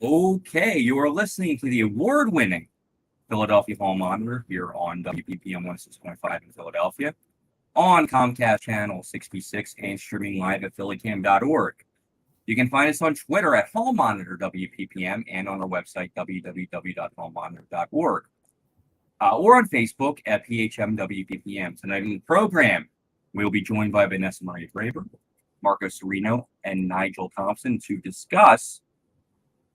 Okay, you are listening to the award-winning Philadelphia Hall Monitor here on WPPM 106.5 in Philadelphia, on Comcast Channel 66, and streaming live at phillycam.org. You can find us on Twitter at Hall Monitor WPPM and on our website, www.hallmonitor.org, or on Facebook at PHM Tonight in the program, we will be joined by Vanessa Maria Graber, Marco Serino, and Nigel Thompson to discuss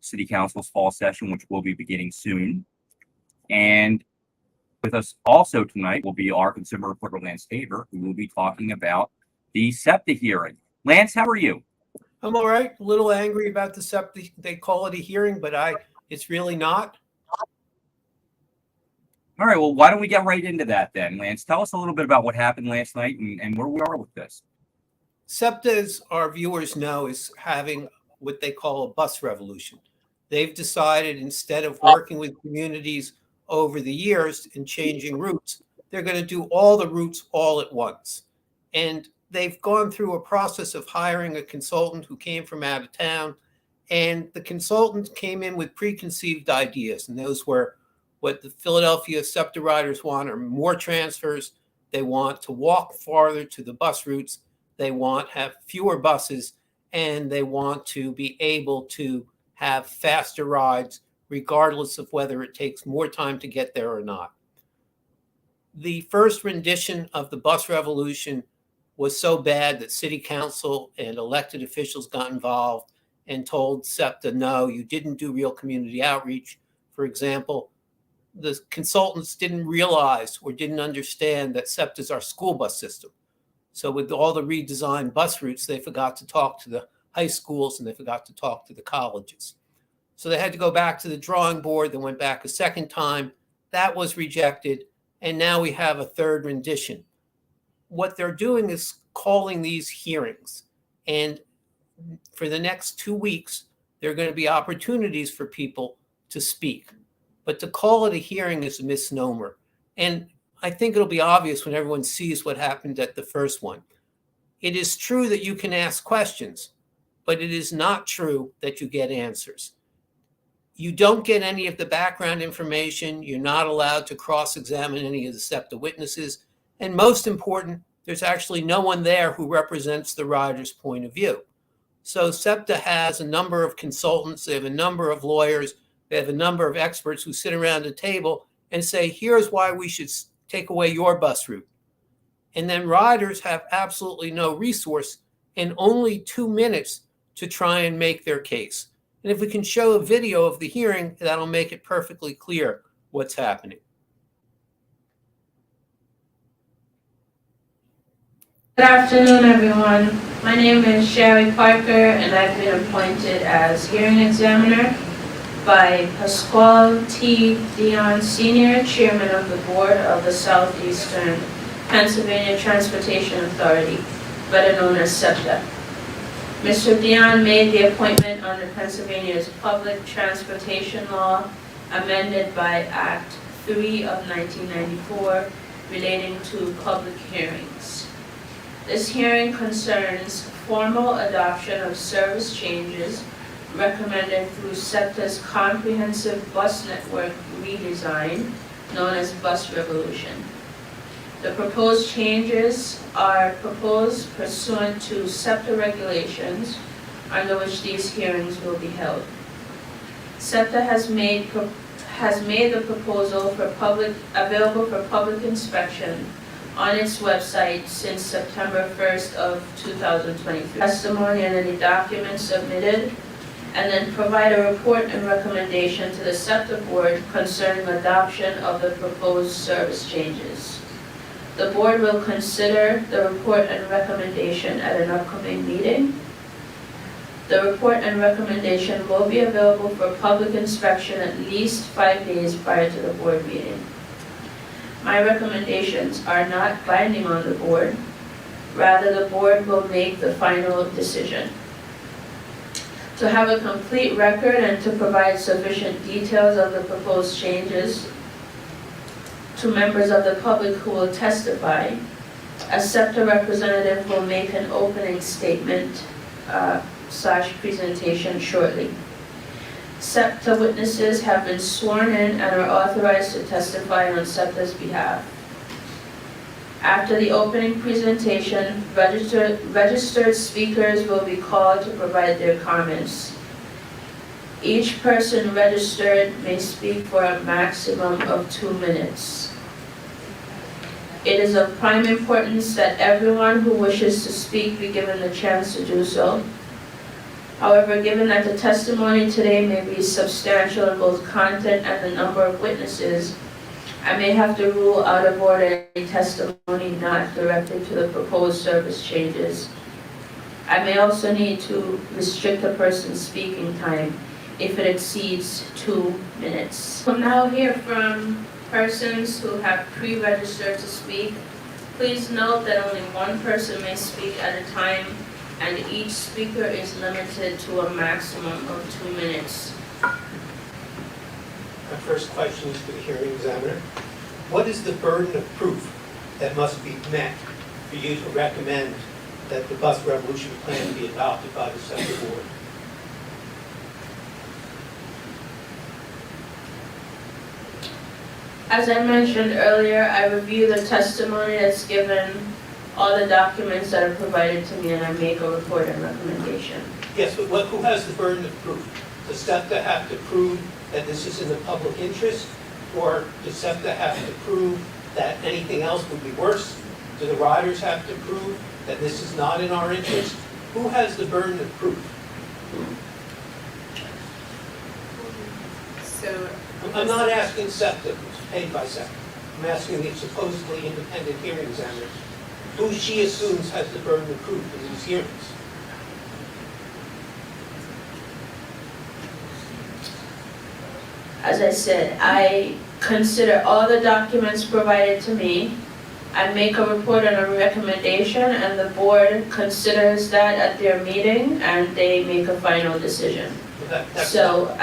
City Council's fall session, which will be beginning soon. And with us also tonight will be our consumer reporter, Lance Tabor, who will be talking about the SEPTA hearing. Lance, how are you? I'm all right. A little angry about the SEPTA. They call it a hearing, but it's really not. All right, well, why don't we get right into that then, Lance? Tell us a little bit about what happened last night and where we are with this. SEPTA, as our viewers know, is having what they call a bus revolution. They've decided, instead of working with communities over the years and changing routes, they're going to do all the routes all at once. And they've gone through a process of hiring a consultant who came from out of town. And the consultant came in with preconceived ideas. And those were what the Philadelphia SEPTA riders want are more transfers. They want to walk farther to the bus routes. They want to have fewer buses. And they want to be able to have faster rides, regardless of whether it takes more time to get there or not. The first rendition of the bus revolution was so bad that City Council and elected officials got involved and told SEPTA, no, you didn't do real community outreach. For example, the consultants didn't realize or didn't understand that SEPTA is our school bus system. So with all the redesigned bus routes, they forgot to talk to the high schools and they forgot to talk to the colleges. So they had to go back to the drawing board. They went back a second time. That was rejected. And now we have a third rendition. What they're doing is calling these hearings. And for the next 2 weeks, there are going to be opportunities for people to speak. But to call it a hearing is a misnomer. And I think it'll be obvious when everyone sees what happened at the first one. It is true that you can ask questions, but it is not true that you get answers. You don't get any of the background information. You're not allowed to cross-examine any of the SEPTA witnesses. And most important, there's actually no one there who represents the rider's point of view. So SEPTA has a number of consultants. They have a number of lawyers. They have a number of experts who sit around a table and say, here's why we should take away your bus route. And then riders have absolutely no resource and only 2 minutes to try and make their case. And if we can show a video of the hearing, that'll make it perfectly clear what's happening. Good afternoon, everyone. My name is Sherry Parker, and I've been appointed as hearing examiner by Pasquale T. Dion, Senior Chairman of the Board of the Southeastern Pennsylvania Transportation Authority, better known as SEPTA. Mr. Dion made the appointment under Pennsylvania's Public Transportation Law, amended by Act 3 of 1994, relating to public hearings. This hearing concerns formal adoption of service changes recommended through SEPTA's comprehensive bus network redesign, known as Bus Revolution. The proposed changes are proposed pursuant to SEPTA regulations under which these hearings will be held. SEPTA has made the proposal available for public inspection on its website since September 1st of 2023. Testimony and any documents submitted, and then provide a report and recommendation to the SEPTA board concerning adoption of the proposed service changes. The board will consider the report and recommendation at an upcoming meeting. The report and recommendation will be available for public inspection at least 5 days prior to the board meeting. My recommendations are not binding on the board. Rather, the board will make the final decision. To have a complete record and to provide sufficient details of the proposed changes to members of the public who will testify, a SEPTA representative will make an opening statement / presentation shortly. SEPTA witnesses have been sworn in and are authorized to testify on SEPTA's behalf. After the opening presentation, registered speakers will be called to provide their comments. Each person registered may speak for a maximum of 2 minutes. It is of prime importance that everyone who wishes to speak be given the chance to do so. However, given that the testimony today may be substantial in both content and the number of witnesses, I may have to rule out of order any testimony not directed to the proposed service changes. I may also need to restrict a person's speaking time if it exceeds 2 minutes. We'll now hear from persons who have pre-registered to speak. Please note that only one person may speak at a time, and each speaker is limited to a maximum of 2 minutes. My first question is for the hearing examiner. What is the burden of proof that must be met for you to recommend that the bus revolution plan be adopted by the SEPTA board? As I mentioned earlier, I review the testimony that's given, all the documents that are provided to me, and I make a report and recommendation. Yes, but who has the burden of proof? Does SEPTA have to prove that this is in the public interest, or does SEPTA have to prove that anything else would be worse? Do the riders have to prove that this is not in our interest? Who has the burden of proof? So I'm not asking SEPTA, who's paid by SEPTA. I'm asking the supposedly independent hearing examiner, who she assumes has the burden of proof in these hearings. As I said, I consider all the documents provided to me. I make a report and a recommendation, and the board considers that at their meeting, and they make a final decision. So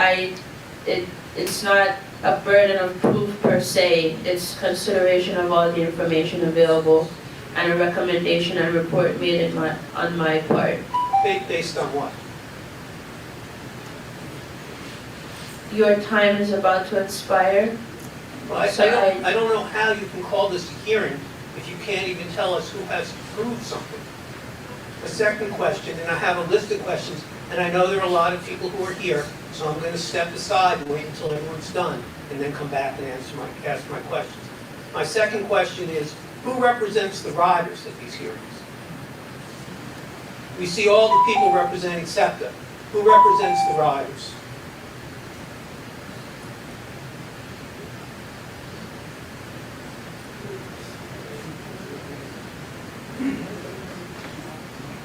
it's not a burden of proof per se, it's consideration of all the information available and a recommendation and report made on my part. Based on what? Your time is about to expire. Well, I don't know how you can call this a hearing if you can't even tell us who has to prove something. The second question, and I have a list of questions, and I know there are a lot of people who are here, so I'm going to step aside and wait until everyone's done, and then come back and ask my questions. My second question is, who represents the riders at these hearings? We see all the people representing SEPTA. Who represents the riders?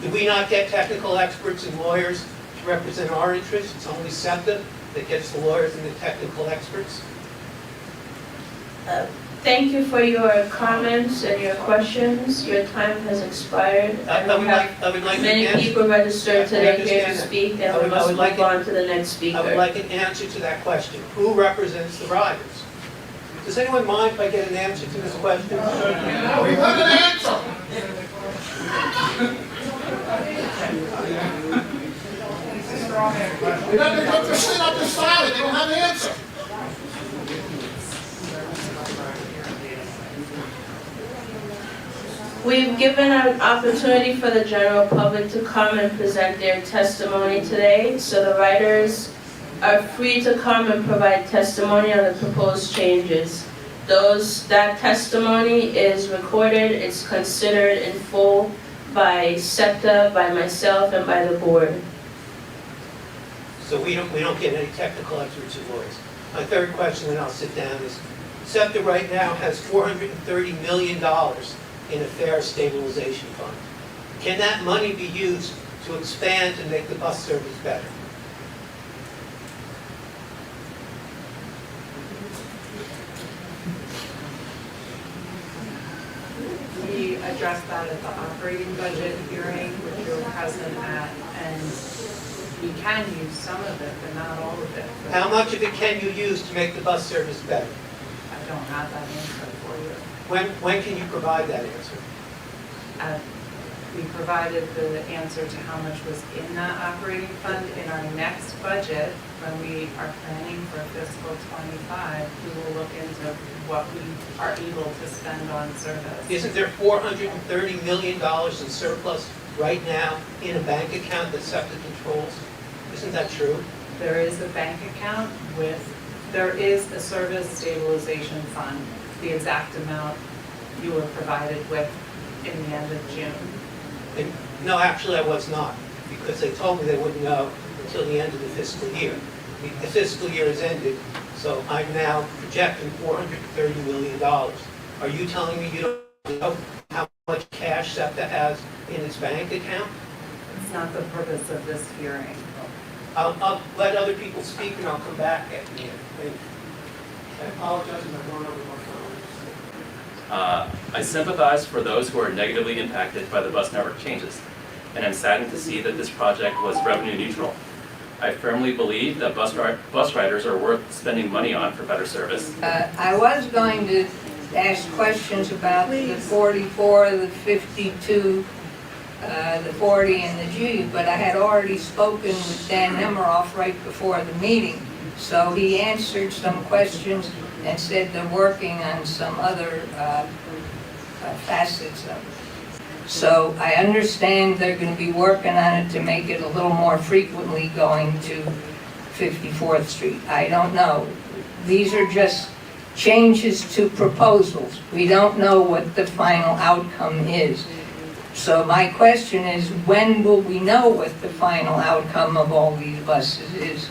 Did we not get technical experts and lawyers to represent our interests? It's only SEPTA that gets the lawyers and the technical experts? Thank you for your comments and your questions. Your time has expired. I would like Many an answer. people registered today here to understand that. speak, I and we would must like move on to the next I would speaker. like an answer to that question. Who represents the riders? Does anyone mind if I get an answer to this question? We want an answer. We got to put this thing up to silent. They don't have an answer. We've given an opportunity for the general public to come and present their testimony today, so the writers are free to come and provide testimony on the proposed changes. That testimony is recorded, it's considered in full by SEPTA, by myself, and by the board. So we don't get any technical experts or lawyers. My third question, and I'll sit down, is SEPTA right now has $430 million in a fare stabilization fund. Can that money be used to expand and make the bus service better? we addressed that at the operating budget hearing, which you were present at, and we can use some of it, but not all of it. How much of it can you use to make the bus service better? I don't have that answer for you. When can you provide that answer? We provided the answer to how much was in that operating fund in our next budget, when we are planning for fiscal '25, we will look into what we are able to spend on service. Isn't there $430 million in surplus right now in a bank account that SEPTA controls? Isn't that true? There is a bank account there is a service stabilization fund. The exact amount you were provided with in the end of June. No, actually I was not, because they told me they wouldn't know until the end of the fiscal year. The fiscal year has ended, so I'm now projecting $430 million. Are you telling me you don't know how much cash SEPTA has in its bank account? It's not the purpose of this hearing. I'll let other people speak and I'll come back at the end. Thank you. I apologize if I'm going over my comments. I sympathize for those who are negatively impacted by the bus network changes, and I'm saddened to see that this project was revenue neutral. I firmly believe that bus riders are worth spending money on for better service. I was going to ask questions about the 44, the 52, the 40, and the G, but I had already spoken with Dan Nemiroff right before the meeting, so he answered some questions and said they're working on some other facets of it. So I understand they're going to be working on it to make it a little more frequently going to 54th Street. I don't know. These are just changes to proposals. We don't know what the final outcome is. So my question is, when will we know what the final outcome of all these buses is?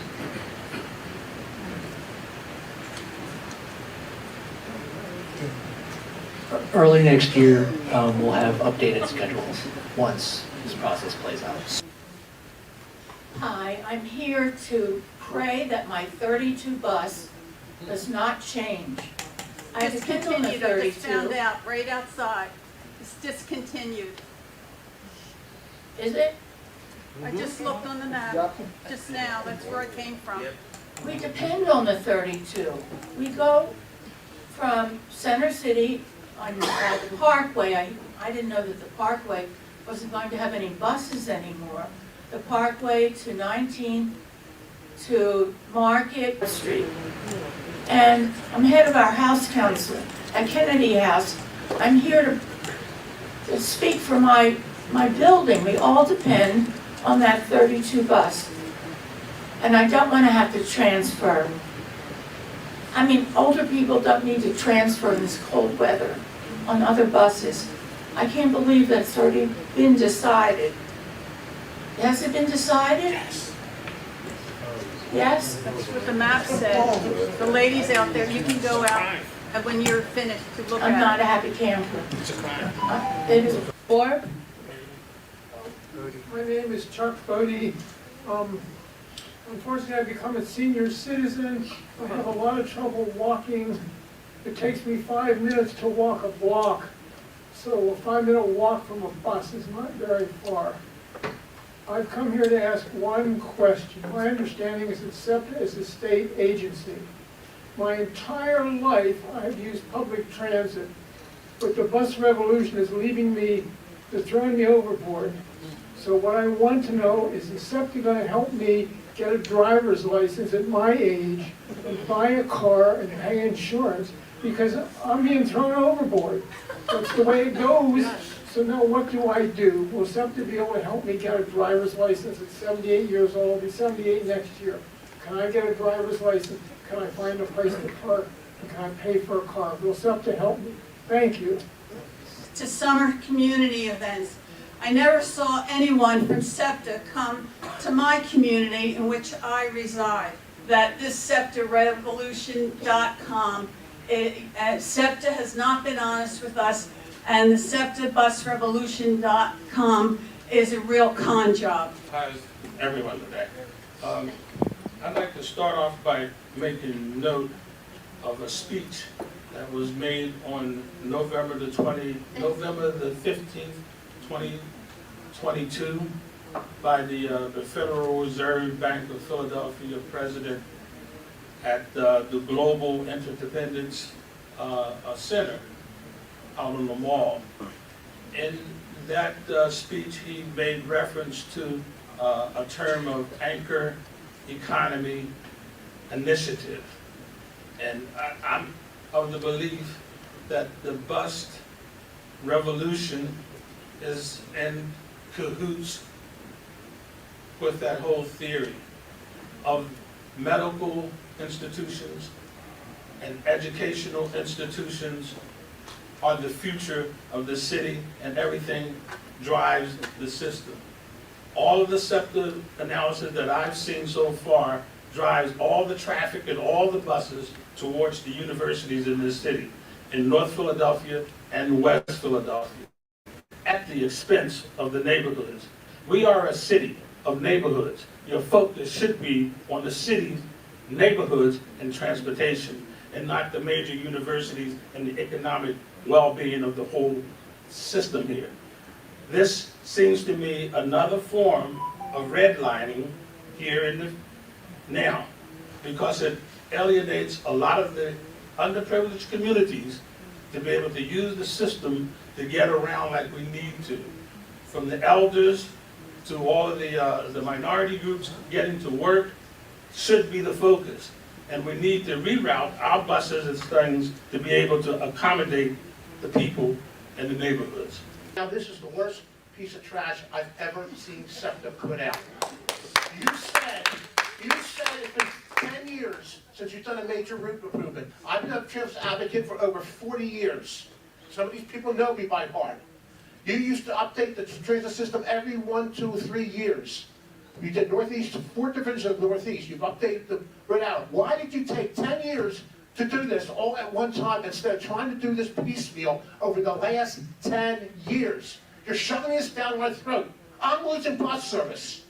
Early next year, we'll have updated schedules once this process plays out. Hi, I'm here to pray that my 32 bus does not change. I depend on the Discontinued, I just 32. found out right outside. It's discontinued. Is it? I just looked on the map just now, that's where it came from. We depend on the 32. We go from Center City on the Parkway. I didn't know that the Parkway wasn't going to have any buses anymore. The Parkway to 19 to Market Street. And I'm head of our house council at Kennedy House. I'm here to speak for my building. We all depend on that 32 bus. And I don't want to have to transfer. I mean, older people don't need to transfer in this cold weather on other buses. I can't believe that's already been decided. Has it been decided? Yes. Yes? That's what the map said. The ladies out there, you can go out and when you're finished to look at it. I'm not a happy camper. It is four. My name is Chuck Bodie. Unfortunately, I've become a senior citizen. I have a lot of trouble walking. It takes me 5 minutes to walk a block. So a 5-minute walk from a bus is not very far. I've come here to ask one question. My understanding is that SEPTA is a state agency. My entire life, I've used public transit, but the bus revolution is leaving me, they're throwing me overboard. So what I want to know is SEPTA going to help me get a driver's license at my age and buy a car and pay insurance, because I'm being thrown overboard. That's the way it goes. So now what do I do? Will SEPTA be able to help me get a driver's license at 78 years old? I'll be 78 next year. Can I get a driver's license? Can I find a place to park? And can I pay for a car? Will SEPTA help me? Thank you. To summer community events. I never saw anyone from SEPTA come to my community in which I reside. That this SEPTArevolution.com, SEPTA has not been honest with us, and the SEPTABusRevolution.com is a real con job. How's everyone today? I'd like to start off by making note of a speech that was made on November the 15th, 2022 by the Federal Reserve Bank of Philadelphia president at the Global Interdependence Center out on the mall. In that speech, he made reference to a term of anchor economy initiative. And I'm of the belief that the bus revolution is in cahoots with that whole theory of medical institutions and educational institutions are the future of the city, and everything drives the system. All of the SEPTA analysis that I've seen so far drives all the traffic and all the buses towards the universities in this city, in North Philadelphia and West Philadelphia, at the expense of the neighborhoods. We are a city of neighborhoods. Your focus should be on the city's neighborhoods and transportation, and not the major universities and the economic well-being of the whole system here. This seems to me another form of redlining here in the now, because it alienates a lot of the underprivileged communities to be able to use the system to get around like we need to. From the elders to all of the minority groups, getting to work should be the focus. And we need to reroute our buses and things to be able to accommodate the people in the neighborhoods. Now, this is the worst piece of trash I've ever seen SEPTA put out. You said it's been 10 years since you've done a major route improvement. I've been a transit advocate for over 40 years. Some of these people know me by heart. You used to update the transit system every 1, 2, 3 years. You did Northeast, 4 divisions of Northeast. You've updated the route out. Why did you take 10 years to do this all at one time instead of trying to do this piecemeal over the last 10 years? You're shoving this down my throat. I'm losing bus service.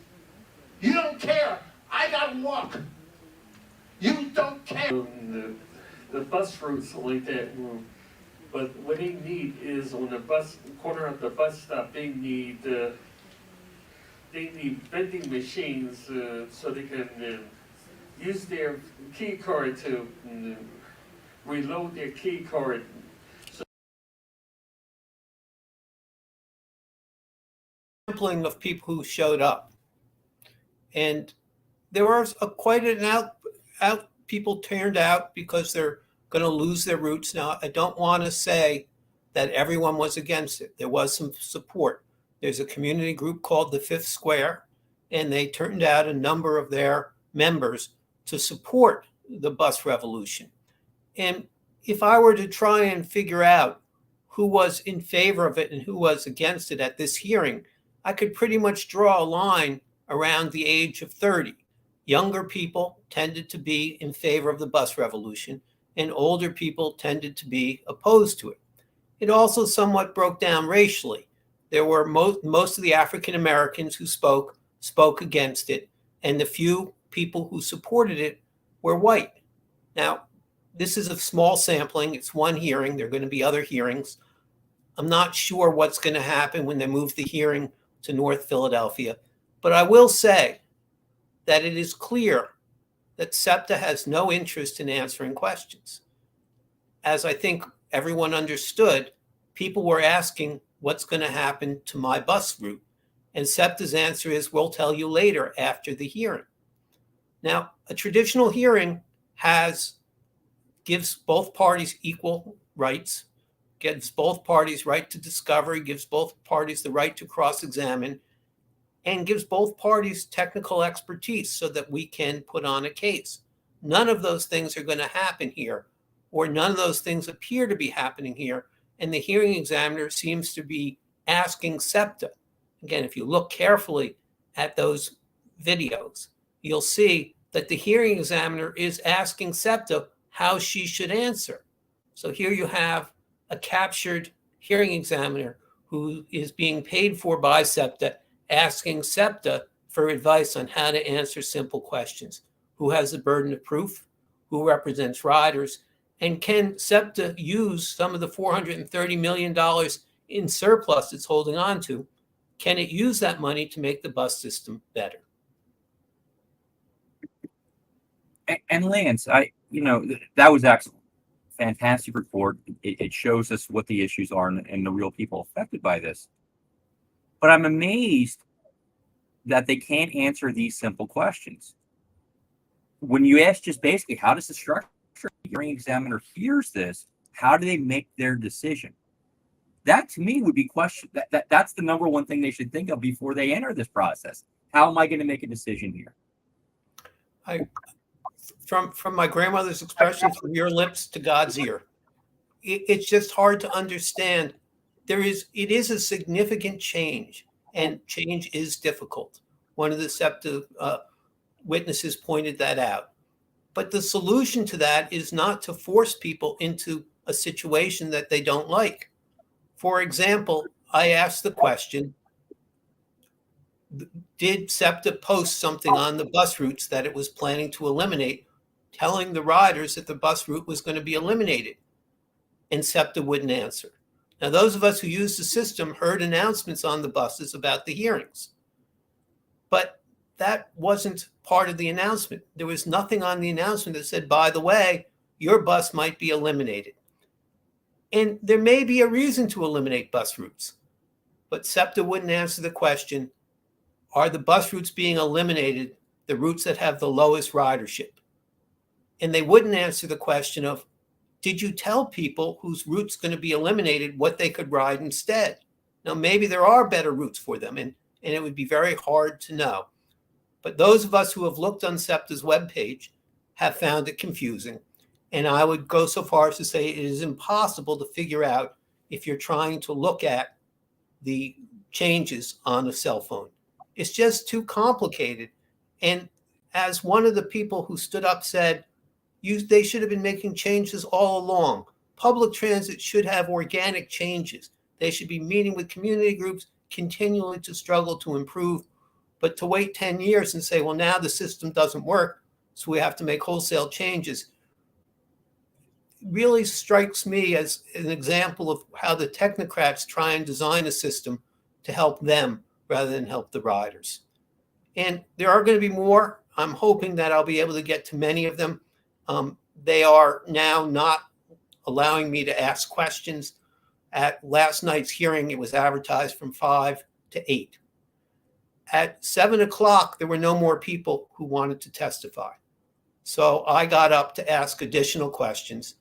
You don't care. I gotta walk. You don't care. The bus routes like that, but what they need is on the bus corner of the bus stop. They need vending machines so they can use their key card to reload their key card. Sampling of people who showed up, and there was quite an out people turned out because they're going to lose their routes. Now, I don't want to say that everyone was against it. There was some support. There's a community group called the Fifth Square, and they turned out a number of their members to support the bus revolution. And if I were to try and figure out who was in favor of it and who was against it at this hearing, I could pretty much draw a line around the age of 30. Younger people tended to be in favor of the bus revolution, and older people tended to be opposed to it. It also somewhat broke down racially. There were most of the African Americans who spoke against it, and the few people who supported it were white. Now, this is a small sampling. It's one hearing. There are going to be other hearings. I'm not sure what's going to happen when they move the hearing to North Philadelphia, but I will say that it is clear that SEPTA has no interest in answering questions. As I think everyone understood, people were asking, what's going to happen to my bus route? And SEPTA's answer is, we'll tell you later after the hearing. Now, a traditional hearing gives both parties equal rights, gives both parties right to discovery, gives both parties the right to cross-examine, and gives both parties technical expertise so that we can put on a case. None of those things are going to happen here, or none of those things appear to be happening here, and the hearing examiner seems to be asking SEPTA. Again, if you look carefully at those videos, you'll see that the hearing examiner is asking SEPTA how she should answer. So here you have a captured hearing examiner who is being paid for by SEPTA, asking SEPTA for advice on how to answer simple questions. Who has the burden of proof? Who represents riders? And can SEPTA use some of the $430 million in surplus it's holding on to? Can it use that money to make the bus system better? And Lance, that was excellent. Fantastic report. It shows us what the issues are and the real people affected by this. But I'm amazed that they can't answer these simple questions. when you ask just basically how does the structure, the hearing examiner hears this, how do they make their decision? That to me would be question. That's the number one thing they should think of before they enter this process. How am I going to make a decision here? From my grandmother's expression, from your lips to God's ear, it's just hard to understand. It is a significant change, and change is difficult. One of the SEPTA witnesses pointed that out. But the solution to that is not to force people into a situation that they don't like. For example, I asked the question, did SEPTA post something on the bus routes that it was planning to eliminate, telling the riders that the bus route was going to be eliminated? And SEPTA wouldn't answer. Now, those of us who use the system heard announcements on the buses about the hearings, but that wasn't part of the announcement. There was nothing on the announcement that said, by the way, your bus might be eliminated. And there may be a reason to eliminate bus routes, but SEPTA wouldn't answer the question, are the bus routes being eliminated the routes that have the lowest ridership? And they wouldn't answer the question of, did you tell people whose route's going to be eliminated what they could ride instead? Now, maybe there are better routes for them, and it would be very hard to know. But those of us who have looked on SEPTA's webpage have found it confusing. And I would go so far as to say it is impossible to figure out if you're trying to look at the changes on a cell phone. It's just too complicated. And as one of the people who stood up said, they should have been making changes all along. Public transit should have organic changes. They should be meeting with community groups continually to struggle to improve. But to wait 10 years and say, well, now the system doesn't work, so we have to make wholesale changes, really strikes me as an example of how the technocrats try and design a system to help them rather than help the riders. And there are going to be more. I'm hoping that I'll be able to get to many of them. They are now not allowing me to ask questions. At last night's hearing, it was advertised from 5 to 8. At 7 o'clock, there were no more people who wanted to testify. So I got up to ask additional questions,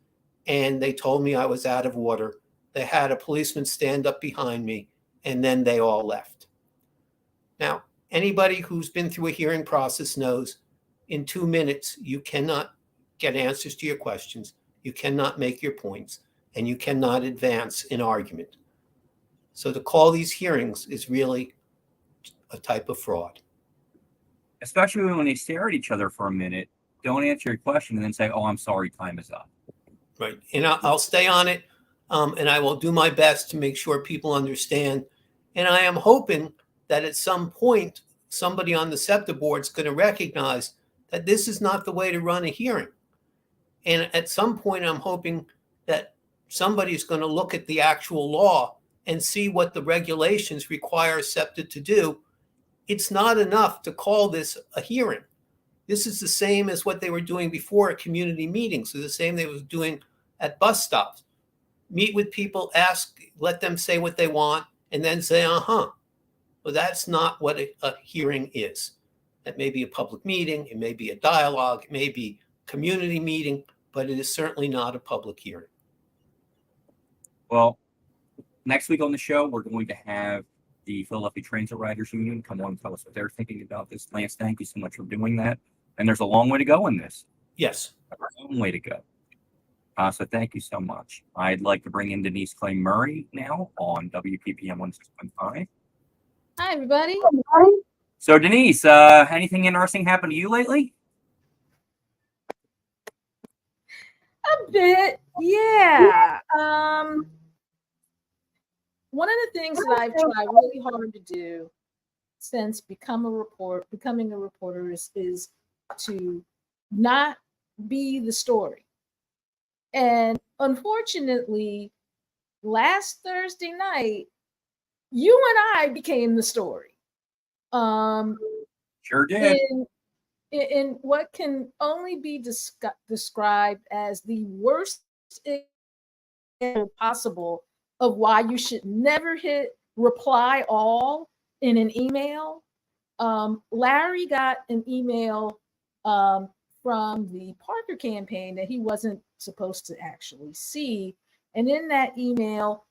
and they told me I was out of order. They had a policeman stand up behind me, and then they all left. Now, anybody who's been through a hearing process knows in 2 minutes, you cannot get answers to your questions, you cannot make your points, and you cannot advance an argument. So to call these hearings is really a type of fraud. Especially when they stare at each other for a minute, don't answer your question, and then say, oh, I'm sorry, time is up. Right. And I'll stay on it, and I will do my best to make sure people understand. And I am hoping that at some point, somebody on the SEPTA board is going to recognize that this is not the way to run a hearing. And at some point, I'm hoping that somebody is going to look at the actual law and see what the regulations require SEPTA to do. It's not enough to call this a hearing. This is the same as what they were doing before at community meetings. So the same they were doing at bus stops. Meet with people, ask, let them say what they want, and then say, uh-huh. Well, that's not what a hearing is. That may be a public meeting, it may be a dialogue, it may be a community meeting, but it is certainly not a public hearing. Well, next week on the show, we're going to have the Philadelphia Transit Riders Union come on and tell us what they're thinking about this. Lance, thank you so much for doing that. And there's a long way to go in this. Yes. A long way to go. So thank you so much. I'd like to bring in Denise Clay Murray now on WPPM 16.5. Hi, everybody. So Denise, anything interesting happened to you lately? A bit, yeah. One of the things that I've tried really hard to do since becoming a reporter is to not be the story. And unfortunately, last Thursday night, you and I became the story. Sure did. In what can only be described as the worst example possible of why you should never hit reply all in an email. Larry got an email from from the Parker campaign that he wasn't supposed to actually see. And in that email,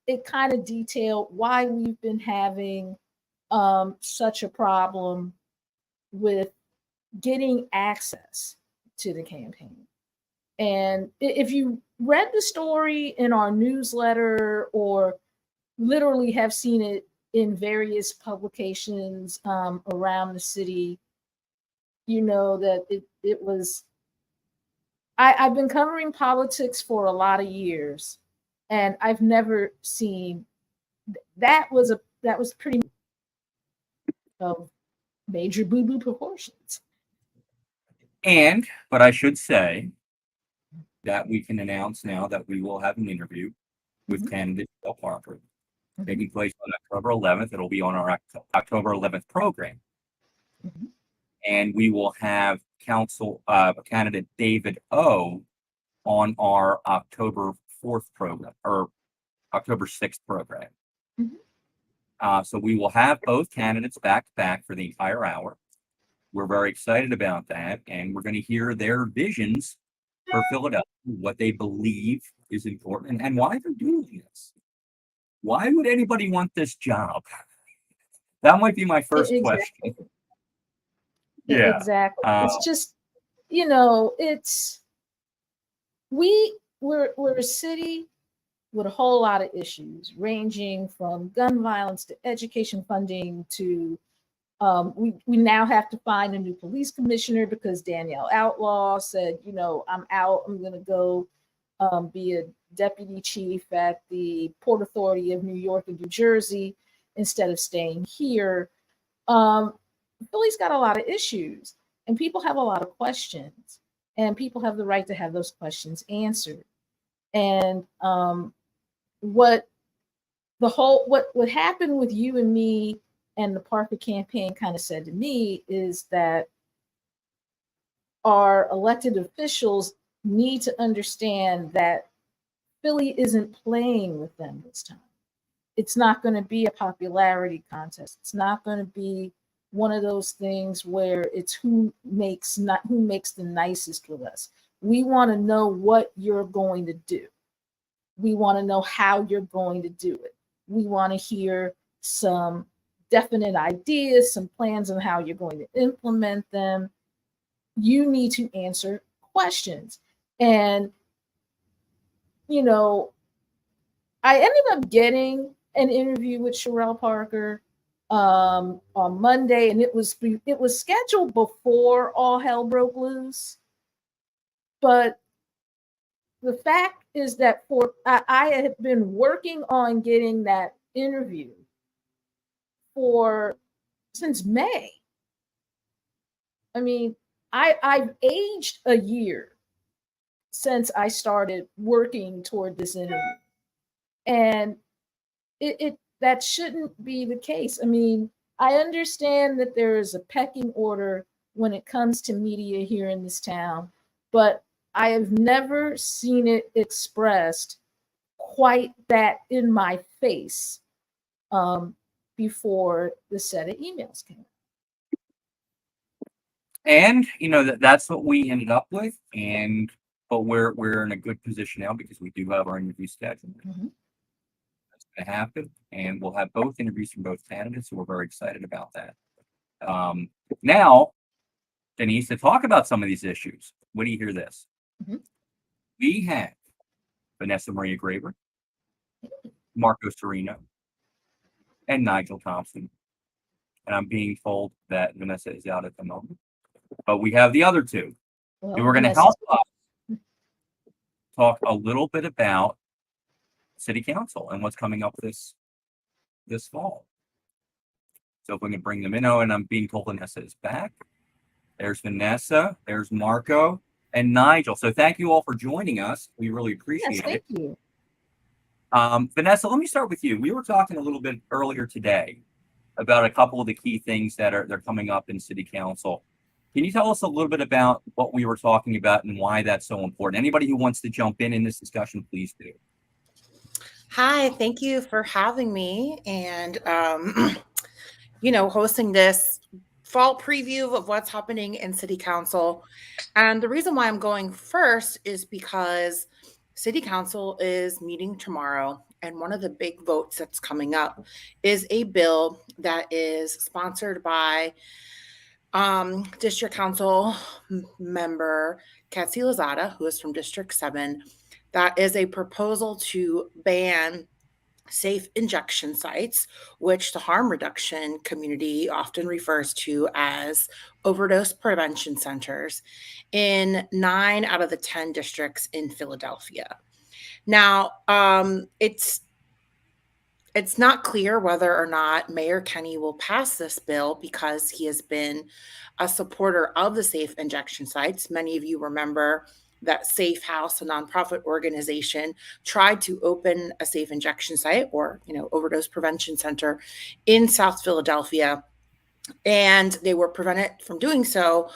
it kind of detailed why we've been having such a problem with getting access to the campaign. And if you read the story in our newsletter or literally have seen it in various publications around the city, you know that it was, I've been covering politics for a lot of years, and I've never seen that was pretty of major boo-boo proportions. But I should say that we can announce now that we will have an interview with candidate Bill Parker taking place on October 11th. It'll be on our October 11th program. And we will have council candidate David O on our October 4th program, or October 6th program. So we will have both candidates back to back for the entire hour. We're very excited about that, and we're going to hear their visions for Philadelphia, what they believe is important, and why they're doing this. Why would anybody want this job? That might be my first question. Yeah. Exactly. It's just, you know, we're a city with a whole lot of issues, ranging from gun violence to education funding to we now have to find a new police commissioner because Danielle Outlaw said, you know, I'm out. I'm going to go be a deputy chief at the Port Authority of New York and New Jersey instead of staying here. Philly's got a lot of issues, and people have a lot of questions, and people have the right to have those questions answered. And what happened with you and me and the Parker campaign kind of said to me is that our elected officials need to understand that Philly isn't playing with them this time. It's not going to be a popularity contest. It's not going to be one of those things where it's who makes the nicest with us. We want to know what you're going to do. We want to know how you're going to do it. We want to hear some definite ideas, some plans on how you're going to implement them. You need to answer questions. And, you know, I ended up getting an interview with Sherelle Parker on Monday, and it was scheduled before all hell broke loose. But the fact is that I had been working on getting that interview since May. I mean, I've aged a year since I started working toward this interview, and that shouldn't be the case. I mean, I understand that there is a pecking order when it comes to media here in this town, but I have never seen it expressed quite that in my face before the set of emails came. And you know that's what we ended up with, but we're in a good position now because we do have our interview scheduled. That's going to happen, and we'll have both interviews from both candidates, so we're very excited about that. Now, Denise, to talk about some of these issues, what do you hear this? We have Vanessa Maria Graber, Marco Serino, and Nigel Thompson. And I'm being told that Vanessa is out at the moment. But we have the other two who are going to help us talk a little bit about City Council and what's coming up this fall. So if we can bring them in. Oh, and I'm being told Vanessa is back. There's Vanessa, there's Marco, and Nigel. So thank you all for joining us. We really appreciate it. Thank you. Vanessa, let me start with you. We were talking a little bit earlier today about a couple of the key things they're coming up in City Council. Can you tell us a little bit about what we were talking about and why that's so important? Anybody who wants to jump in this discussion, please do. Hi, thank you for having me and, you know, hosting this fall preview of what's happening in City Council. And the reason why I'm going first is because City Council is meeting tomorrow, and one of the big votes that's coming up is a bill that is sponsored by District Council member Katsi Lozada, who is from District 7. That is a proposal to ban safe injection sites, which the harm reduction community often refers to as overdose prevention centers, in 9 out of the 10 districts in Philadelphia. Now, it's not clear whether or not Mayor Kenny will pass this bill because he has been a supporter of the safe injection sites. Many of you remember that Safe House, a nonprofit organization, tried to open a safe injection site or, overdose prevention center in South Philadelphia, and they were prevented from doing so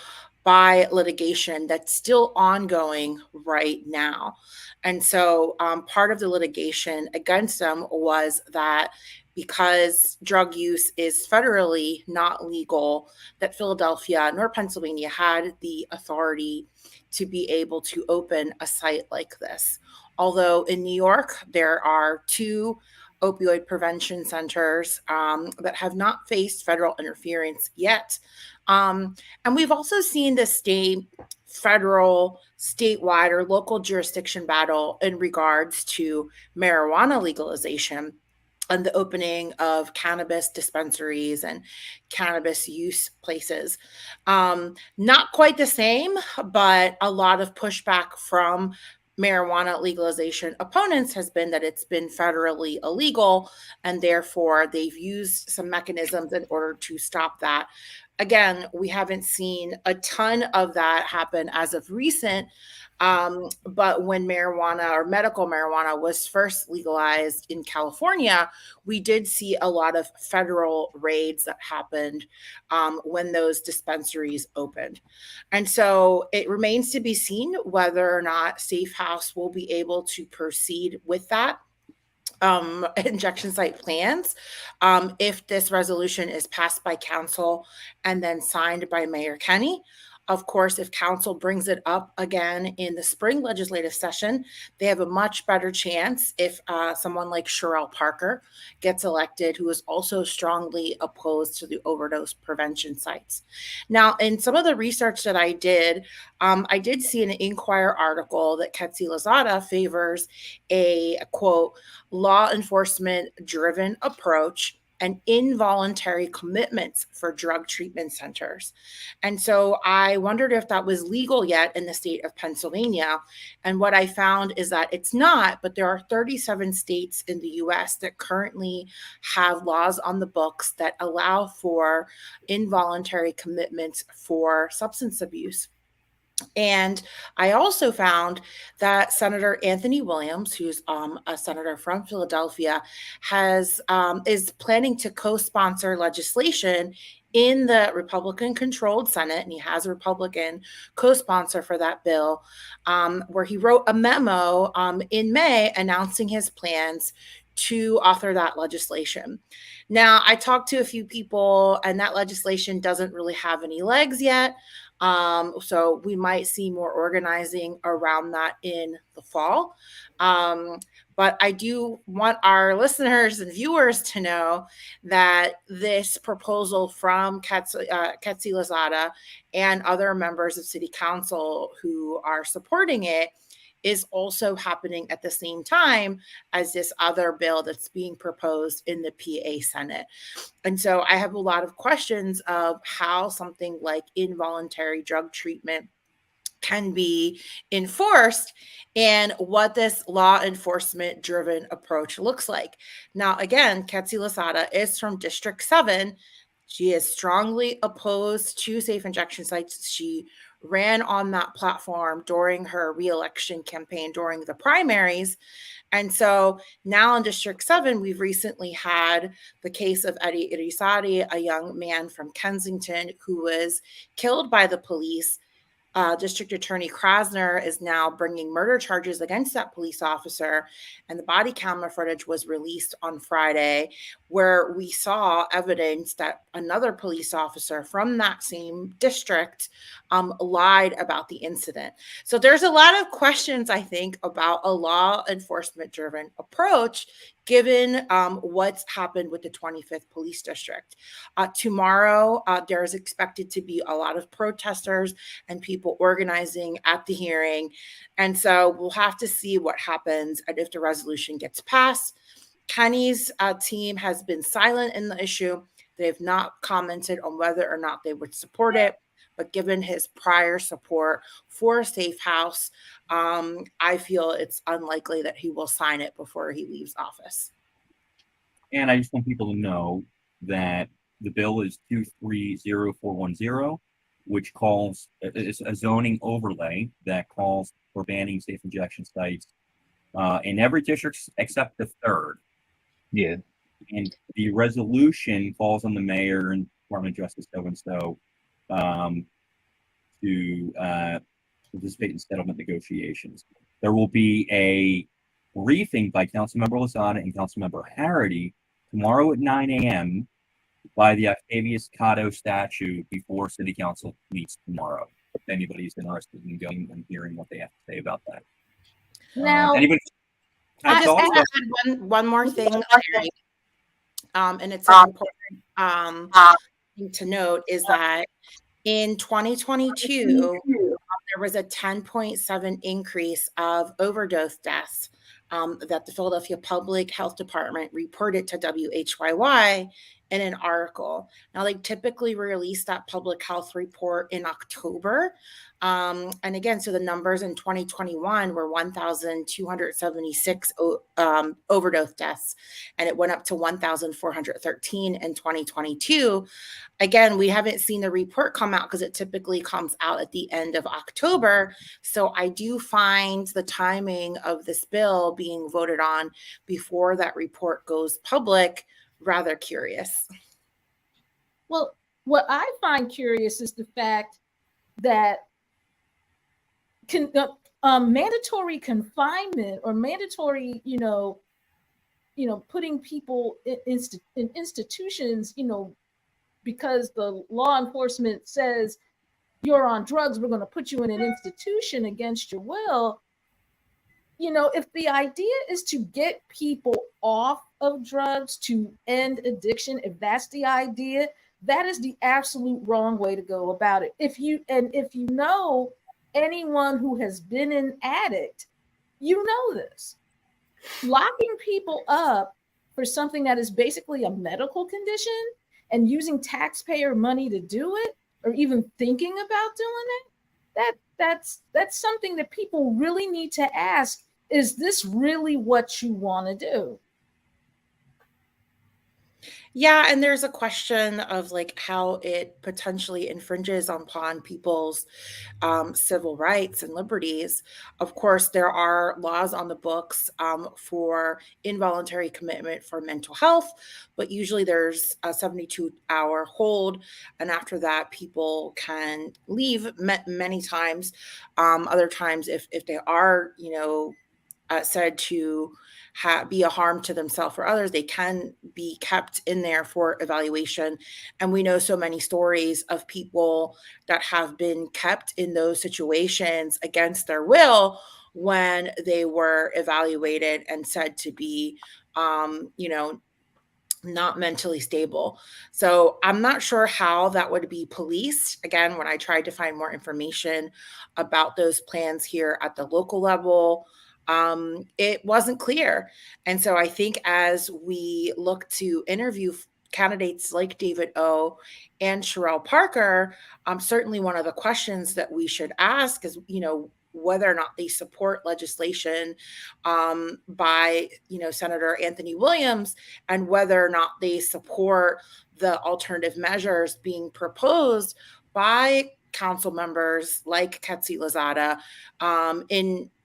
by litigation that's still ongoing right now. And so part of the litigation against them was that because drug use is federally not legal, that Philadelphia nor Pennsylvania had the authority to be able to open a site like this. Although in New York, there are 2 opioid prevention centers that have not faced federal interference yet. And we've also seen the state, federal, statewide, or local jurisdiction battle in regards to marijuana legalization and the opening of cannabis dispensaries and cannabis use places. Not quite the same, but a lot of pushback from marijuana legalization opponents has been that it's been federally illegal, and therefore they've used some mechanisms in order to stop that. Again, we haven't seen a ton of that happen as of recent, but when marijuana or medical marijuana was first legalized in California, we did see a lot of federal raids that happened when those dispensaries opened. And so it remains to be seen whether or not Safe House will be able to proceed with that injection site plans if this resolution is passed by council and then signed by Mayor Kenny. Of course, if council brings it up again in the spring legislative session, they have a much better chance if someone like Sherelle Parker gets elected, who is also strongly opposed to the overdose prevention sites. Now, in some of the research that I did see an Inquirer article that Katsi Lozada favors a, quote, law enforcement driven approach and involuntary commitments for drug treatment centers. And so I wondered if that was legal yet in the state of Pennsylvania. And what I found is that it's not, but there are 37 states in the US that currently have laws on the books that allow for involuntary commitments for substance abuse. And I also found that Senator Anthony Williams, who's a senator from Philadelphia, is planning to co-sponsor legislation in the Republican-controlled Senate, and he has a Republican co-sponsor for that bill, where he wrote a memo in May announcing his plans to author that legislation. Now, I talked to a few people, and that legislation doesn't really have any legs yet. So we might see more organizing around that in the fall. But I do want our listeners and viewers to know that this proposal from Katsi Lozada and other members of City Council who are supporting it is also happening at the same time as this other bill that's being proposed in the PA Senate. And so I have a lot of questions of how something like involuntary drug treatment can be enforced and what this law enforcement driven approach looks like. Now, again, Katsi Lozada is from District 7. She is strongly opposed to safe injection sites. She ran on that platform during her reelection campaign during the primaries. And so now in District 7, we've recently had the case of Eddie Irizarry, a young man from Kensington who was killed by the police District Attorney Krasner is now bringing murder charges against that police officer. And the body camera footage was released on Friday, where we saw evidence that another police officer from that same district lied about the incident. So there's a lot of questions, I think, about a law enforcement driven approach given what's happened with the 25th Police District. Tomorrow, there is expected to be a lot of protesters and people organizing at the hearing. And so we'll have to see what happens and if the resolution gets passed. Kenny's team has been silent in the issue. They have not commented on whether or not they would support it. But given his prior support for a safe house, I feel it's unlikely that he will sign it before he leaves office. And I just want people to know that the bill is 230410, which calls, it's a zoning overlay that calls for banning safe injection sites in every district except the 3rd. Yeah. And the resolution falls on the mayor and Department of Justice so-and-so to participate in settlement negotiations. There will be a briefing by Councilmember Lozada and Councilmember Harity tomorrow at 9 a.m. by the Octavius Cotto statue before City Council meets tomorrow. If anybody's interested in going and hearing what they have to say about that. Now, anybody? I just want to add one more thing, Larry. And it's an important thing to note is that in 2022, there was a 10.7 increase of overdose deaths that the Philadelphia Public Health Department reported to WHYY in an article. Now, they typically release that public health report in October. And again, so the numbers in 2021 were 1,276 overdose deaths, and it went up to 1,413 in 2022. Again, we haven't seen the report come out because it typically comes out at the end of October. So I do find the timing of this bill being voted on before that report goes public rather curious. Well, what I find curious is the fact that mandatory confinement or mandatory, putting people in institutions, because the law enforcement says you're on drugs, we're going to put you in an institution against your will. If the idea is to get people off of drugs, to end addiction, if that's the idea, that is the absolute wrong way to go about it. If you know anyone who has been an addict, you know this. Locking people up for something that is basically a medical condition and using taxpayer money to do it, or even thinking about doing it, that's something that people really need to ask. Is this really what you want to do? Yeah, and there's a question of like how it potentially infringes upon people's civil rights and liberties. Of course, there are laws on the books for involuntary commitment for mental health, but usually there's a 72-hour hold, and after that, people can leave many times. Other times, if they are, said to be a harm to themselves or others, they can be kept in there for evaluation. And we know so many stories of people that have been kept in those situations against their will when they were evaluated and said to be, not mentally stable. So I'm not sure how that would be policed. Again, when I tried to find more information about those plans here at the local level, it wasn't clear. And so I think as we look to interview candidates like David O. and Sherelle Parker, certainly one of the questions that we should ask is, whether or not they support legislation by, Senator Anthony Williams, and whether or not they support the alternative measures being proposed by council members like Ketsi Lozada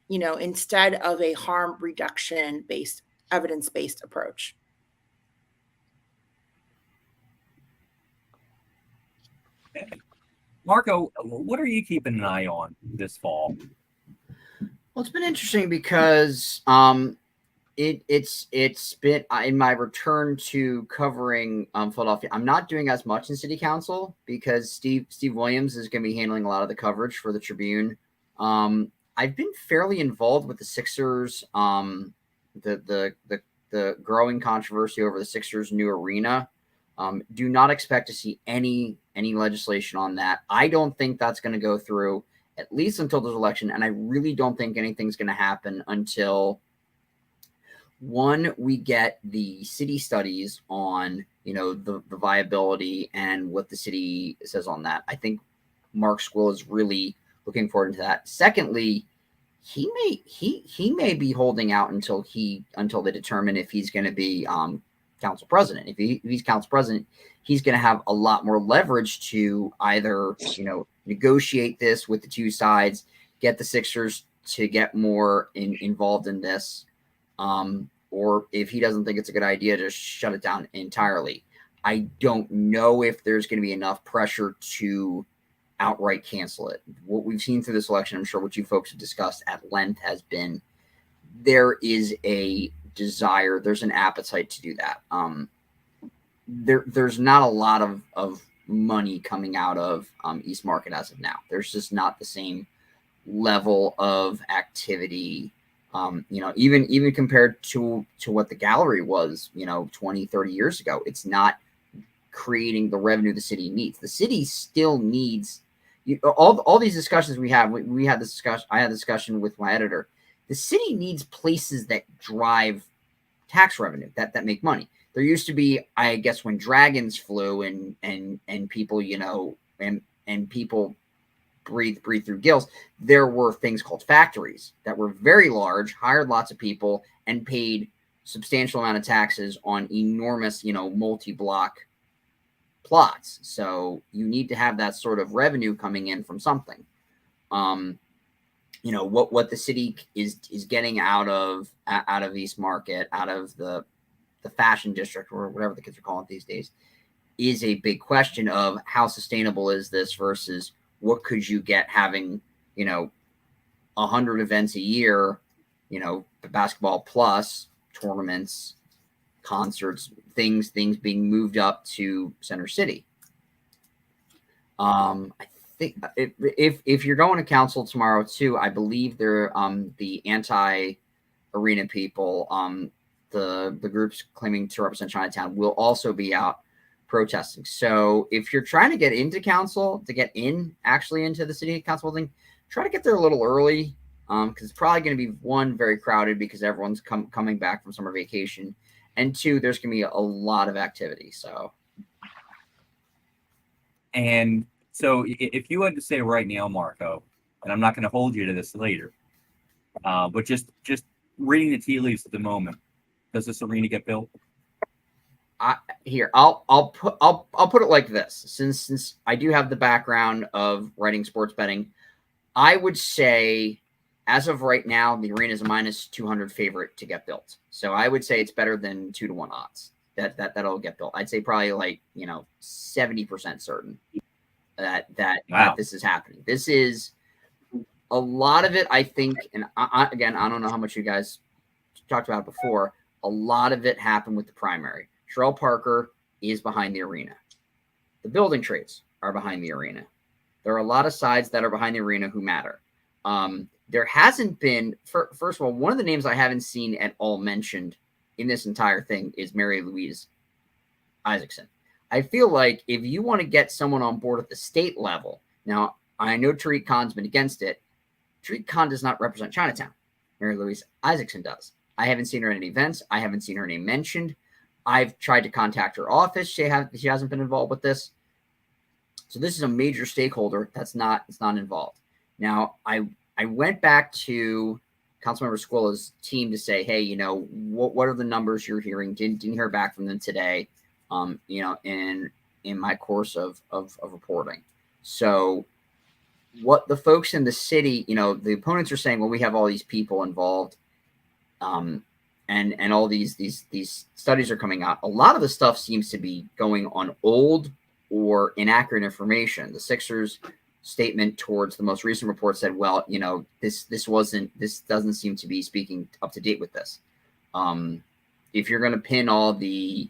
instead of a harm reduction based, evidence-based approach. Marco, what are you keeping an eye on this fall? Well, it's been interesting because it's been in my return to covering Philadelphia. I'm not doing as much in City Council because Steve Williams is going to be handling a lot of the coverage for the Tribune. I've been fairly involved with the Sixers. The growing controversy over the Sixers' new arena. Do not expect to see any legislation on that. I don't think that's going to go through at least until there's election, and I really don't think anything's going to happen until one, we get the city studies on the viability and what the city says on that. I think Mark Squill is really looking forward to that. Secondly, he may be holding out until they determine if he's going to be council president. If he's council president, he's going to have a lot more leverage to either negotiate this with the two sides, get the Sixers to get more involved in this, or if he doesn't think it's a good idea, to shut it down entirely. I don't know if there's going to be enough pressure to outright cancel it. What we've seen through this election, I'm sure what you folks have discussed at length, has been there is a desire, there's an appetite to do that. There's not a lot of money coming out of East Market as of now. There's just not the same level of activity, even compared to what the gallery was 20, 30 years ago. It's not creating the revenue the city needs. The city still needs all these discussions we had this discussion. I had a discussion with my editor. The city needs places that drive tax revenue, that make money. There used to be, I guess, when dragons flew and people, and people breathe through gills, there were things called factories that were very large, hired lots of people, and paid substantial amount of taxes on enormous, multi-block plots. So you need to have that sort of revenue coming in from something. What the city is getting out of East Market, out of the fashion district, or whatever the kids are calling it these days, is a big question of how sustainable is this versus what could you get having 100 events a year, basketball plus tournaments, concerts, things being moved up to Center City. I think if you're going to council tomorrow too, I believe they're the anti-arena people, the groups claiming to represent Chinatown, will also be out protesting. So if you're trying to get into council, to get actually into the city council building, try to get there a little early, because it's probably going to be, one, very crowded because everyone's coming back from summer vacation, and two, there's going to be a lot of activity. And so if you had to say right now, Marco, and I'm not going to hold you to this later, but just reading the tea leaves at the moment, does this arena get built? I'll put it like this. Since I do have the background of writing sports betting, I would say as of right now, the arena is a -200 favorite to get built. So I would say it's better than 2-to-1 odds that'll get built. I'd say probably 70% certain that this is happening. This is a lot of it, I think, and again, I don't know how much you guys talked about it before. A lot of it happened with the primary. Sherelle Parker is behind the arena. The building trades are behind the arena. There are a lot of sides that are behind the arena who matter. There hasn't been, first of all, one of the names I haven't seen at all mentioned in this entire thing is Mary Louise Isaacson. I feel like if you want to get someone on board at the state level, now I know Tariq Khan's been against it. Tariq Khan does not represent Chinatown. Mary Louise Isaacson does. I haven't seen her at any events. I haven't seen her name mentioned. I've tried to contact her office. She hasn't been involved with this. So this is a major stakeholder that's not involved. Now, I went back to Councilmember Squilla's team to say, hey, what are the numbers you're hearing? Didn't hear back from them today, in my course of reporting. So what the folks in the city, the opponents are saying, well, we have all these people involved, and all these studies are coming out. A lot of the stuff seems to be going on old or inaccurate information. The Sixers statement towards the most recent report said, well, this doesn't seem to be speaking up to date with this. If you're going to pin all the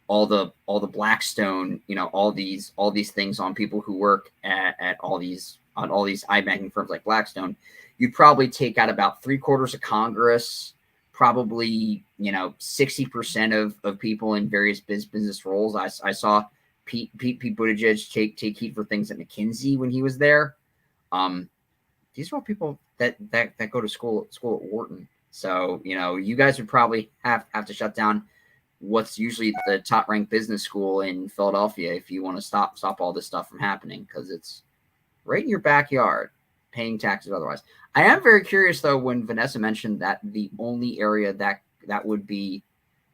Blackstone, all these things on people who work at all these iBanking firms like Blackstone, you'd probably take out about 3/4 of Congress, probably 60% of people in various business roles. I saw Pete Buttigieg take heat for things at McKinsey when he was there. These are all people that go to school at Wharton. So you guys would probably have to shut down what's usually the top ranked business school in Philadelphia if you want to stop all this stuff from happening, because it's right in your backyard, paying taxes otherwise. I am very curious though, when Vanessa mentioned that the only area that would be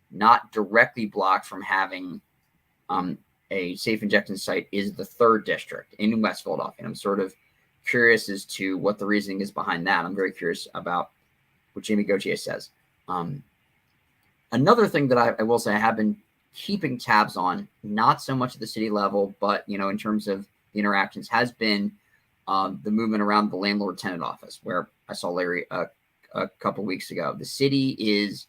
not directly blocked from having a safe injection site is the 3rd district in West Philadelphia. And I'm sort of curious as to what the reasoning is behind that. I'm very curious about what Jamie Gauthier says. Another thing that I will say I have been keeping tabs on, not so much at the city level, but in terms of the interactions, has been the movement around the landlord-tenant office, where I saw Larry a couple weeks ago. The city is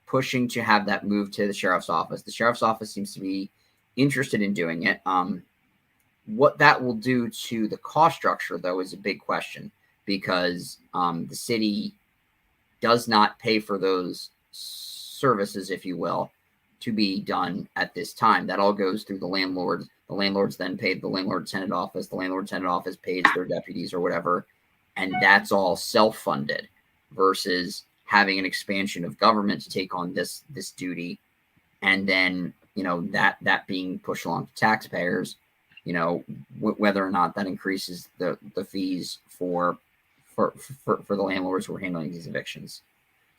pushing to have that move to the sheriff's office. The sheriff's office seems to be interested in doing it. What that will do to the cost structure, though, is a big question, because the city does not pay for those services, if you will, to be done at this time. That all goes through the landlord. The landlords then pay the landlord-tenant office. The landlord-tenant office pays their deputies or whatever, and that's all self-funded, versus having an expansion of government to take on this duty, and then that being pushed along to taxpayers. Whether or not that increases the fees for the landlords who are handling these evictions.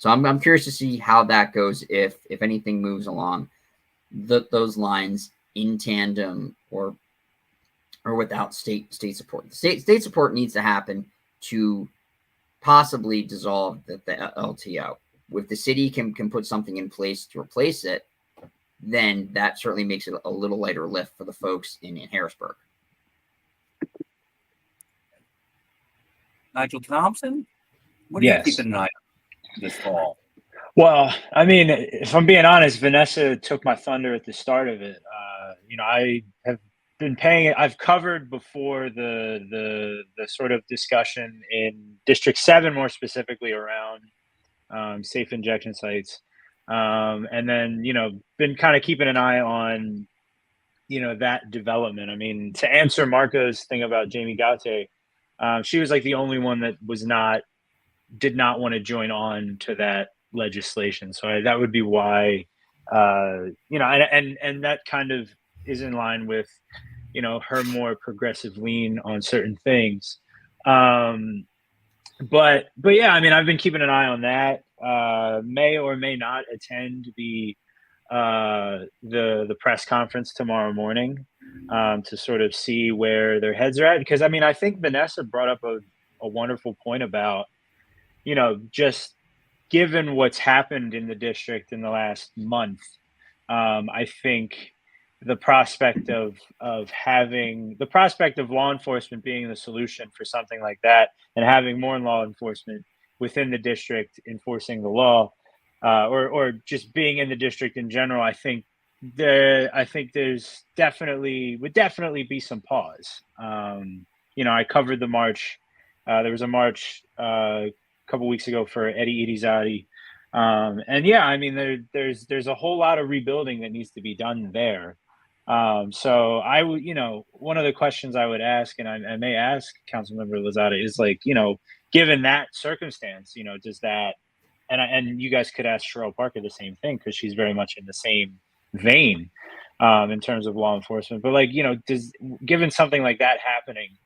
So I'm curious to see how that goes, if anything moves along those lines in tandem or without state support. The state support needs to happen to possibly dissolve the LTO. If the city can put something in place to replace it, then that certainly makes it a little lighter lift for the folks in Harrisburg. Nigel Thompson, what are you keeping an eye on this fall? Well, I mean, if I'm being honest, Vanessa took my thunder at the start of it. I have been paying. I've covered before the sort of discussion in District 7, more specifically around safe injection sites, and then been kind of keeping an eye on that development. I mean, to answer Marco's thing about Jamie Gauthier, she was like the only one that did not want to join on to that legislation. So that would be why, and that kind of is in line with, her more progressive lean on certain things. But yeah, I mean, I've been keeping an eye on that. May or may not attend the press conference tomorrow morning to sort of see where their heads are at. Because I mean, I think Vanessa brought up a wonderful point about, just given what's happened in the district in the last month, I think the prospect of law enforcement being the solution for something like that, and having more law enforcement within the district enforcing the law, or just being in the district in general, I think there's would definitely be some pause. I covered the march. There was a march a couple weeks ago for Eddie Irizarry. And yeah, I mean, there's a whole lot of rebuilding that needs to be done there. So I would, one of the questions I would ask, and I may ask Councilmember Lozada, is like, given that circumstance, does that, and you guys could ask Cheryl Parker the same thing, because she's very much in the same vein in terms of law enforcement. But like, given something like that happening,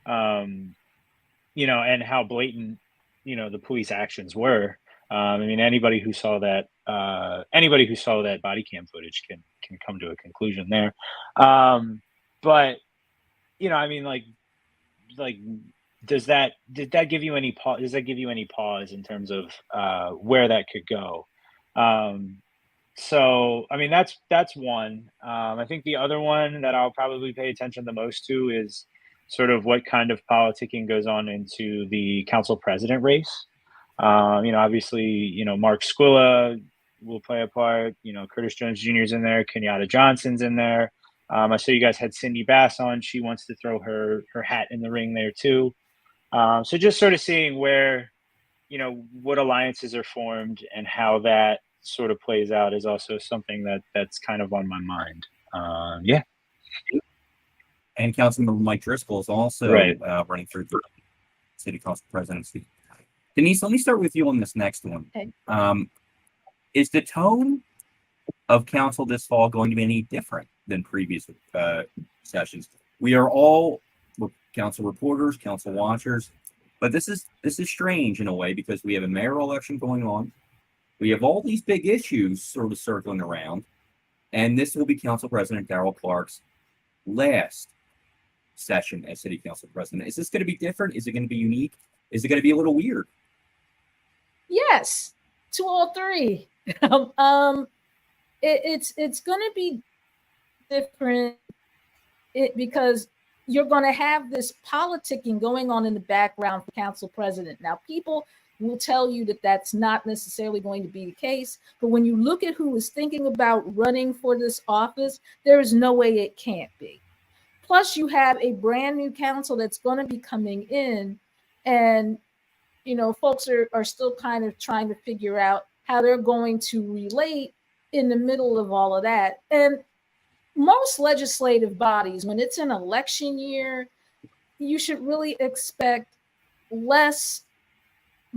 and how blatant, the police actions were. I mean, anybody who saw that body cam footage can come to a conclusion there. But I mean, like, did that give you any pause? Does that give you any pause in terms of where that could go? So, I mean, that's one. I think the other one that I'll probably pay attention the most to is sort of what kind of politicking goes on into the council president race. Obviously, Mark Squilla will play a part. Curtis Jones Jr. is in there. Kenyatta Johnson's in there. I saw you guys had Cindy Bass on. She wants to throw her hat in the ring there too. So just sort of seeing where, what alliances are formed and how that sort of plays out is also something that's kind of on my mind. Yeah. And Councilmember Mike Driscoll is also Right. Running for the city council presidency. Denise, let me start with you on this next one. Okay. Is the tone of council this fall going to be any different than previous sessions? We are all council reporters, council watchers, but this is strange in a way because we have a mayoral election going on. We have all these big issues sort of circling around, and this will be Council President Darrell Clark's last session as City Council President. Is this going to be different? Is it going to be unique? Is it going to be a little weird? Yes, to all three. It's going to be different because you're going to have this politicking going on in the background for council president. Now, people will tell you that that's not necessarily going to be the case, but when you look at who is thinking about running for this office, there is no way it can't be. Plus, you have a brand new council that's going to be coming in, and folks are still kind of trying to figure out how they're going to relate in the middle of all of that. And most legislative bodies, when it's an election year, you should really expect less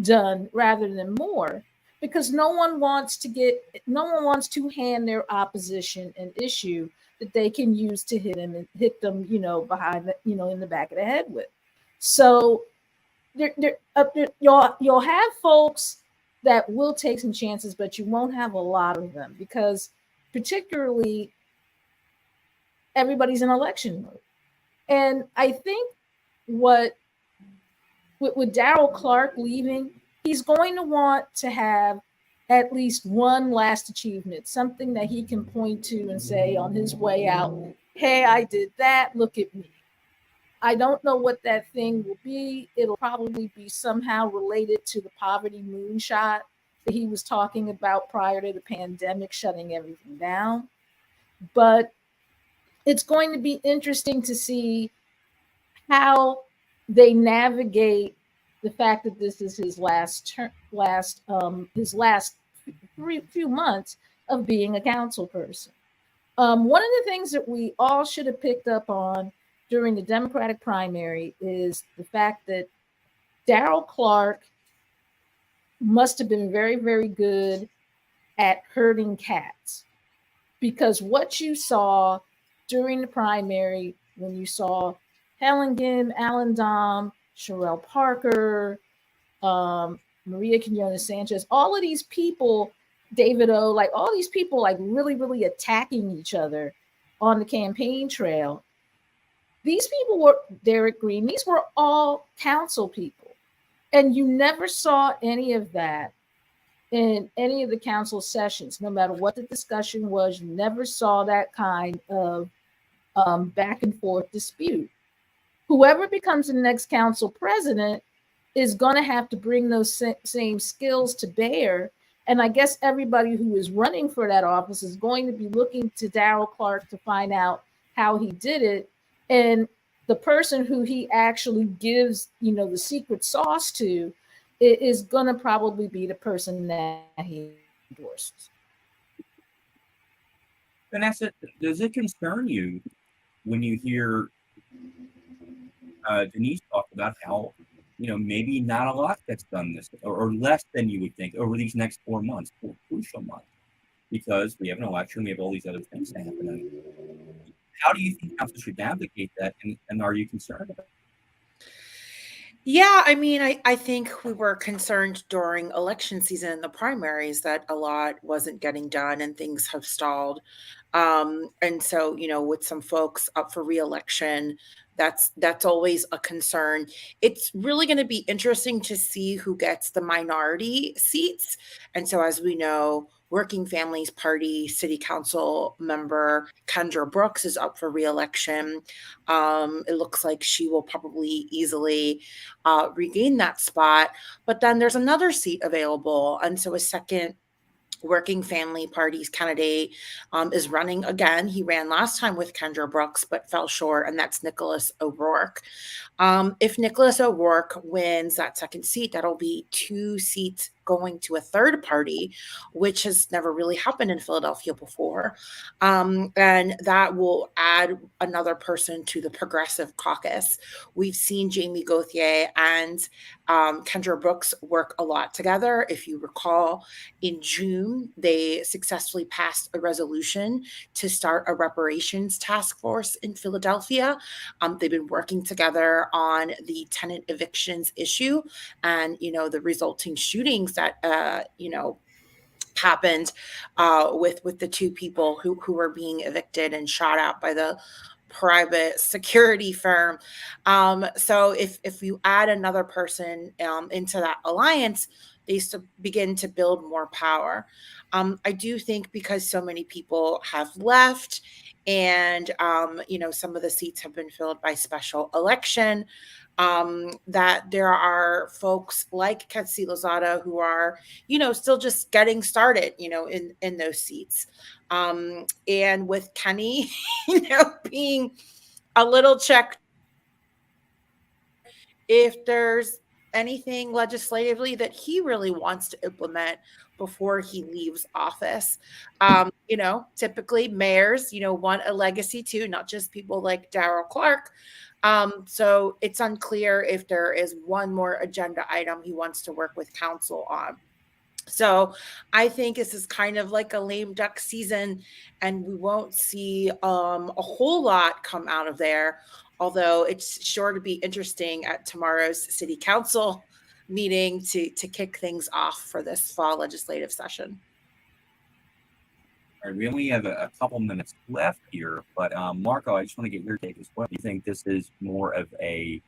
done rather than more, because no one wants to hand their opposition an issue that they can use to hit them behind in the back of the head with. So you'll have folks that will take some chances, but you won't have a lot of them because particularly everybody's in election mode. And I think with Darrell Clark leaving, he's going to want to have at least one last achievement, something that he can point to and say on his way out, hey, I did that, look at me. I don't know what that thing will be. It'll probably be somehow related to the poverty moonshot that he was talking about prior to the pandemic shutting everything down. But it's going to be interesting to see how they navigate the fact that this is his last few months of being a council person. One of the things that we all should have picked up on during the Democratic primary is the fact that Darrell Clark must have been very, very good at herding cats, because what you saw during the primary, when you saw Helen Alan Dom, Sherelle Parker, Maria Quinones Sanchez, all of these people, David O, like all these people like really, really attacking each other on the campaign trail. These people were Derek Green. These were all council people. And you never saw any of that in any of the council sessions. No matter what the discussion was, you never saw that kind of back and forth dispute. Whoever becomes the next council president is going to have to bring those same skills to bear. And I guess everybody who is running for that office is going to be looking to Darrell Clark to find out how he did it. And the person who he actually gives, the secret sauce to is going to probably be the person that he endorses. Vanessa, does it concern you when you hear Denise talk about how, maybe not a lot gets done this or less than you would think over these next 4 months, 4 crucial months, because we have an election, we have all these other things happening. How do you think council should navigate that, and are you concerned about it? Yeah, I mean, I think we were concerned during election season in the primaries that a lot wasn't getting done and things have stalled. And so, with some folks up for reelection, that's always a concern. It's really going to be interesting to see who gets the minority seats. And so, as we know, Working Families Party City Council member Kendra Brooks is up for re-election. It looks like she will probably easily regain that spot. But then there's another seat available. And so a second Working Family Party's candidate is running again. He ran last time with Kendra Brooks, but fell short, and that's Nicholas O'Rourke. If Nicholas O'Rourke wins that second seat, that'll be 2 seats going to a third party, which has never really happened in Philadelphia before. And that will add another person to the Progressive Caucus. We've seen Jamie Gauthier and Kendra Brooks work a lot together. If you recall, in June, they successfully passed a resolution to start a reparations task force in Philadelphia. They've been working together on the tenant evictions issue and, the resulting shootings that, happened with the 2 people who were being evicted and shot at by the private security firm. So if you add another person into that alliance, they begin to build more power. I do think because so many people have left and, some of the seats have been filled by special election, that there are folks like Ketsi Lozada who are, still just getting started, in those seats. And with Kenny, being a little check, if there's anything legislatively that he really wants to implement before he leaves office. Typically mayors, want a legacy too, not just people like Darrell Clark. So it's unclear if there is one more agenda item he wants to work with council on. So I think this is kind of like a lame duck season, and we won't see a whole lot come out of there, although it's sure to be interesting at tomorrow's city council meeting to kick things off for this fall legislative session. All right, we only have a couple minutes left here, but Marco, I just want to get your take as well. Do you think this is more of a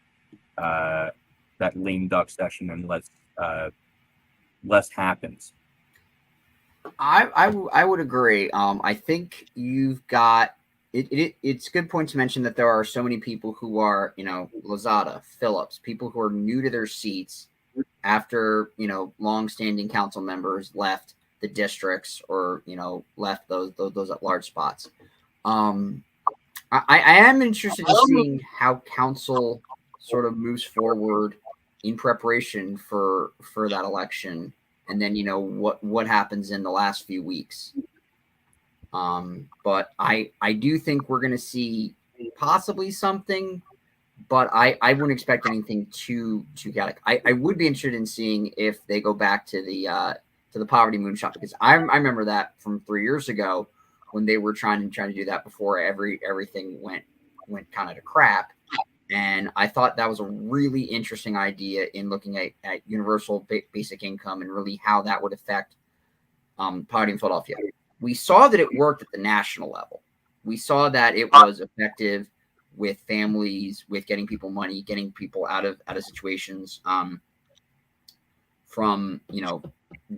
that lame duck session and less happens? I would agree. I think you've got it's a good point to mention that there are so many people who are, Lozada, Phillips, people who are new to their seats after, long-standing council members left the districts or, left those at large spots. I am interested in seeing how council sort of moves forward in preparation for that election, and then what happens in the last few weeks. But I do think we're going to see possibly something, but I wouldn't expect anything too chaotic. I would be interested in seeing if they go back to the poverty moonshot, because I remember that from 3 years ago when they were trying to do that before everything went kind of to crap. And I thought that was a really interesting idea in looking at universal basic income and really how that would affect poverty in Philadelphia. We saw that it worked at the national level. We saw that it was effective with families, with getting people money, getting people out of situations from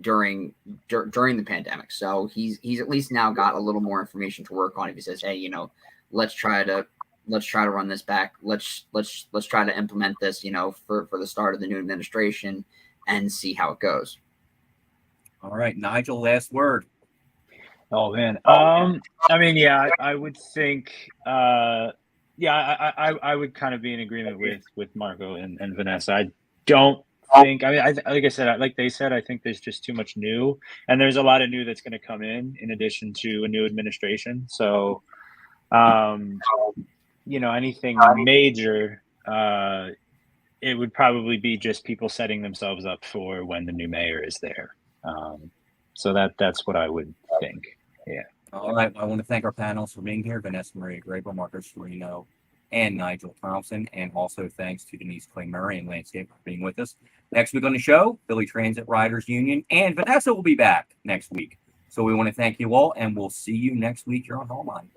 during the pandemic. So he's at least now got a little more information to work on. If he says, hey, let's try to run this back. Let's try to implement this, for the start of the new administration and see how it goes. All right, Nigel, last word. Oh man. I would think, I would kind of be in agreement with Marco and Vanessa. I don't think, like I said, like they said, I think there's just too much new, and there's a lot of new that's going to come in addition to a new administration. So, anything major, it would probably be just people setting themselves up for when the new mayor is there. So that's what I would think. Yeah. All right. I want to thank our panelists for being here, Vanessa Maria Graber, Marco Storino, and Nigel Thompson. And also thanks to Denise Clay Murray and Landscape for being with us. Next week on the show, Philly Transit Riders Union, and Vanessa will be back next week. So we want to thank you all, and we'll see you next week here on Hallline.